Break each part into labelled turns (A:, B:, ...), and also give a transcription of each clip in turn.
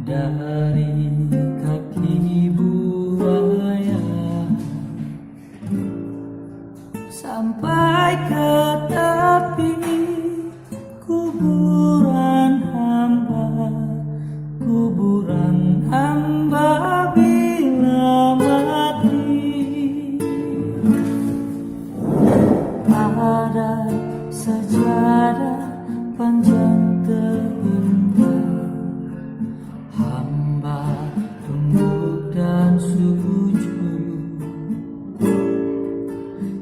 A: dari kaki buaya sampai ke tepi kuburan hamba bila mati. Ada sajadah panjang terindah, hamba tunduk dan sujud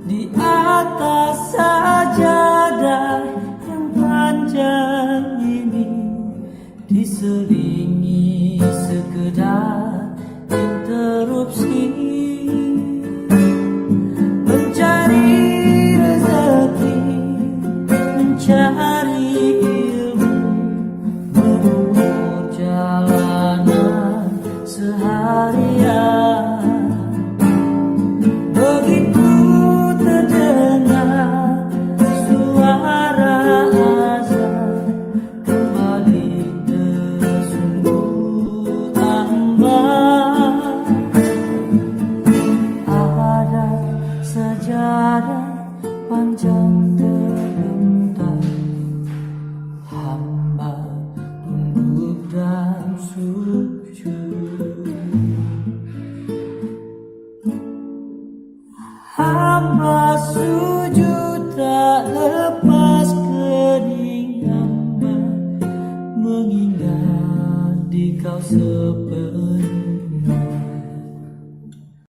A: di atas sajadah yang panjang ini, diselingi sekedar interupsi mencari rezeki, mencari ilmu, mengukur jalanan seharian. Begitu terdengar suara azan, kembali tersungguh hamba. Ada sajadah panjang tergentar, hamba tunduk dan sujud. Hamba sujud tak lepas kening hamba, mengingat di kau seperti